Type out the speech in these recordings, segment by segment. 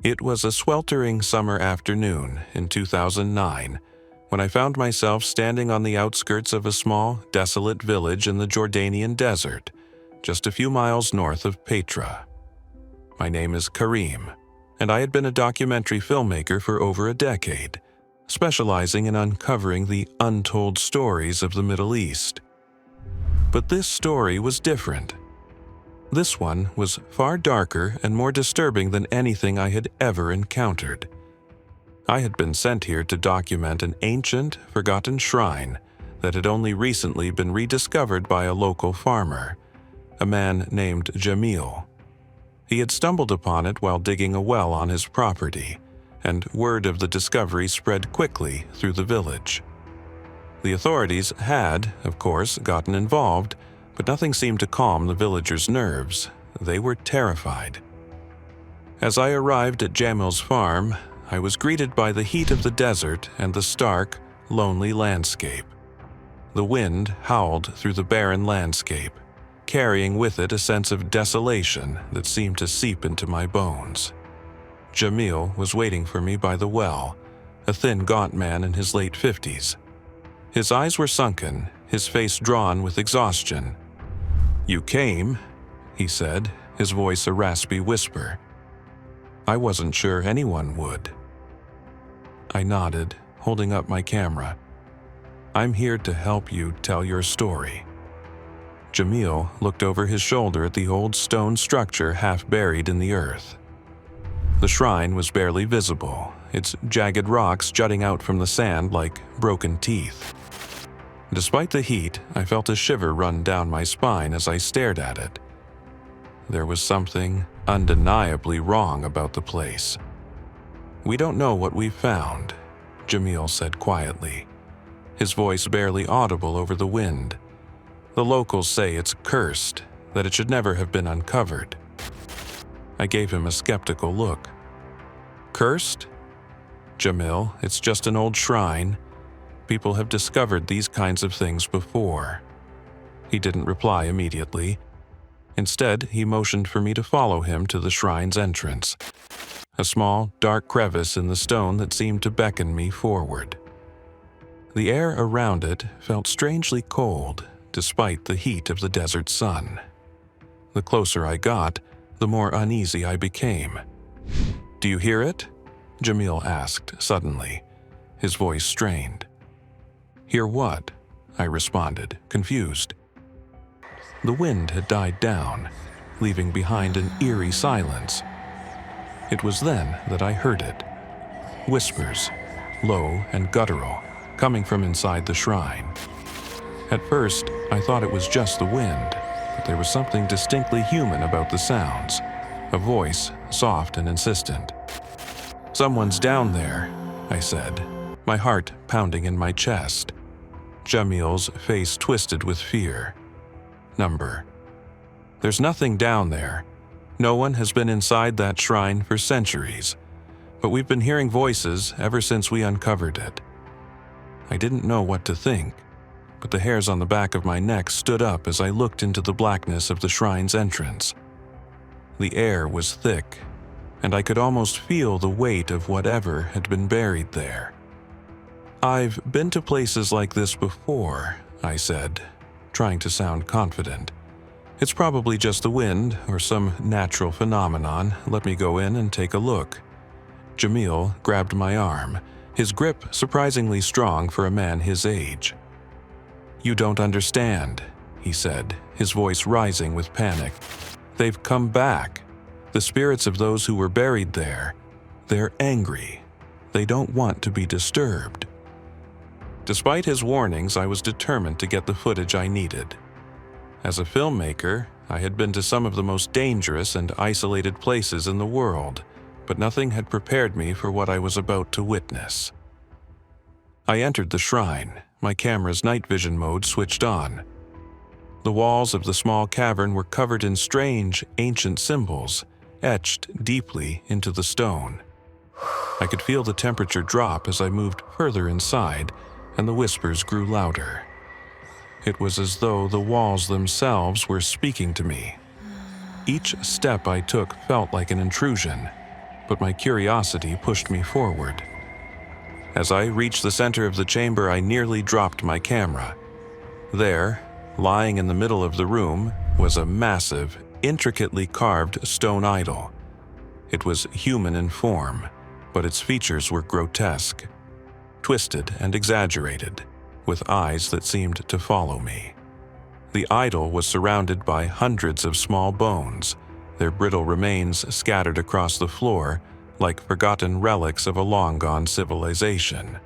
It was a sweltering summer afternoon in 2009 when I found myself standing on the outskirts of a small, desolate village in the Jordanian desert, just a few miles north of Petra. My name is Karim, and I had been a documentary filmmaker for over a decade, specializing in uncovering the untold stories of the Middle East. But this story was different. This one was far darker and more disturbing than anything I had ever encountered. I had been sent here to document an ancient, forgotten shrine that had only recently been rediscovered by a local farmer, a man named Jamil. He had stumbled upon it while digging a well on his property, and word of the discovery spread quickly through the village. The authorities had, of course, gotten involved, but nothing seemed to calm the villagers' nerves. They were terrified. As I arrived at Jamil's farm, I was greeted by the heat of the desert and the stark, lonely landscape. The wind howled through the barren landscape, carrying with it a sense of desolation that seemed to seep into my bones. Jamil was waiting for me by the well, a thin, gaunt man in his late 50s. His eyes were sunken, his face drawn with exhaustion. "You came," he said, his voice a raspy whisper. I wasn't sure anyone would. I nodded, holding up my camera. "I'm here to help you tell your story." Jamil looked over his shoulder at the old stone structure half buried in the earth. The shrine was barely visible, its jagged rocks jutting out from the sand like broken teeth. Despite the heat, I felt a shiver run down my spine as I stared at it. There was something undeniably wrong about the place. "We don't know what we've found," Jamil said quietly, his voice barely audible over the wind. "The locals say it's cursed, that it should never have been uncovered." I gave him a skeptical look. "Cursed? Jamil, it's just an old shrine. People have discovered these kinds of things before." He didn't reply immediately. Instead, he motioned for me to follow him to the shrine's entrance, a small, dark crevice in the stone that seemed to beckon me forward. The air around it felt strangely cold, despite the heat of the desert sun. The closer I got, the more uneasy I became. "Do you hear it?" Jamil asked suddenly, his voice strained. "Hear what?" I responded, confused. The wind had died down, leaving behind an eerie silence. It was then that I heard it. Whispers, low and guttural, coming from inside the shrine. At first, I thought it was just the wind, but there was something distinctly human about the sounds, a voice soft and insistent. "Someone's down there," I said, my heart pounding in my chest. Jamil's face twisted with fear. "Number. There's nothing down there. No one has been inside that shrine for centuries, but we've been hearing voices ever since we uncovered it." I didn't know what to think, but the hairs on the back of my neck stood up as I looked into the blackness of the shrine's entrance. The air was thick, and I could almost feel the weight of whatever had been buried there. "I've been to places like this before," I said, trying to sound confident. "It's probably just the wind or some natural phenomenon. Let me go in and take a look." Jamil grabbed my arm, his grip surprisingly strong for a man his age. "You don't understand," he said, his voice rising with panic. "They've come back. The spirits of those who were buried there. They're angry. They don't want to be disturbed." Despite his warnings, I was determined to get the footage I needed. As a filmmaker, I had been to some of the most dangerous and isolated places in the world, but nothing had prepared me for what I was about to witness. I entered the shrine, my camera's night vision mode switched on. The walls of the small cavern were covered in strange, ancient symbols, etched deeply into the stone. I could feel the temperature drop as I moved further inside, and the whispers grew louder. It was as though the walls themselves were speaking to me. Each step I took felt like an intrusion, but my curiosity pushed me forward. As I reached the center of the chamber, I nearly dropped my camera. There, lying in the middle of the room, was a massive, intricately carved stone idol. It was human in form, but its features were grotesque, twisted and exaggerated, with eyes that seemed to follow me. The idol was surrounded by hundreds of small bones, their brittle remains scattered across the floor like forgotten relics of a long-gone civilization.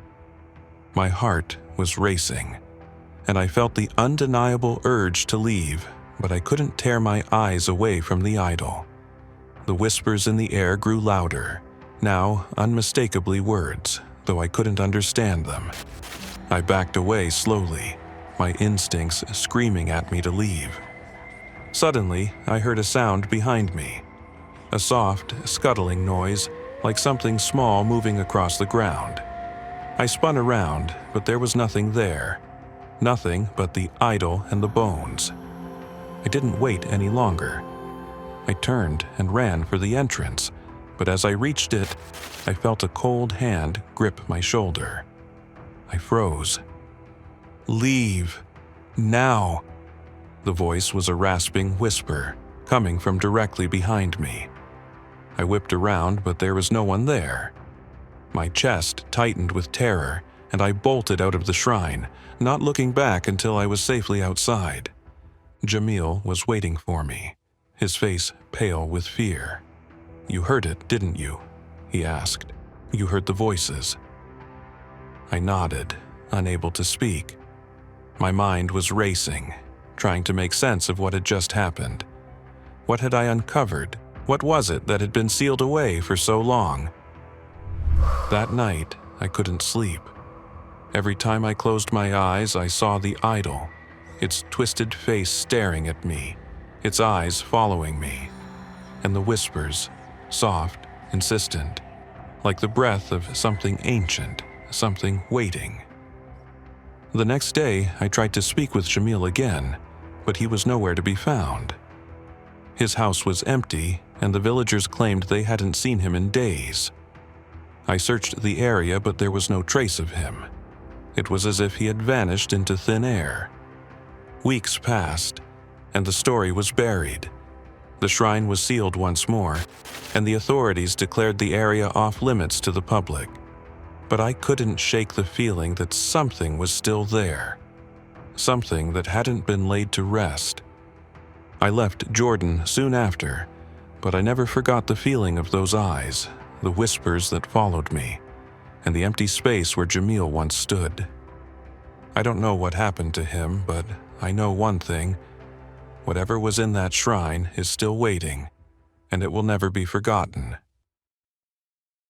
My heart was racing, and I felt the undeniable urge to leave, but I couldn't tear my eyes away from the idol. The whispers in the air grew louder, now unmistakably words, though I couldn't understand them. I backed away slowly, my instincts screaming at me to leave. Suddenly, I heard a sound behind me, a soft, scuttling noise like something small moving across the ground. I spun around, but there was nothing there. Nothing but the idol and the bones. I didn't wait any longer. I turned and ran for the entrance, but as I reached it, I felt a cold hand grip my shoulder. I froze. "Leave. Now." The voice was a rasping whisper, coming from directly behind me. I whipped around, but there was no one there. My chest tightened with terror, and I bolted out of the shrine, not looking back until I was safely outside. Jamil was waiting for me, his face pale with fear. "You heard it, didn't you?" he asked. "You heard the voices?" I nodded, unable to speak. My mind was racing, trying to make sense of what had just happened. What had I uncovered? What was it that had been sealed away for so long? That night, I couldn't sleep. Every time I closed my eyes, I saw the idol, its twisted face staring at me, its eyes following me, and the whispers, soft, insistent, like the breath of something ancient, something waiting. The next day, I tried to speak with Jamil again, but he was nowhere to be found. His house was empty, and the villagers claimed they hadn't seen him in days. I searched the area, but there was no trace of him. It was as if he had vanished into thin air. Weeks passed, and the story was buried. The shrine was sealed once more, and the authorities declared the area off-limits to the public. But I couldn't shake the feeling that something was still there, something that hadn't been laid to rest. I left Jordan soon after, but I never forgot the feeling of those eyes, the whispers that followed me, and the empty space where Jamil once stood. I don't know what happened to him, but I know one thing: whatever was in that shrine is still waiting, and it will never be forgotten.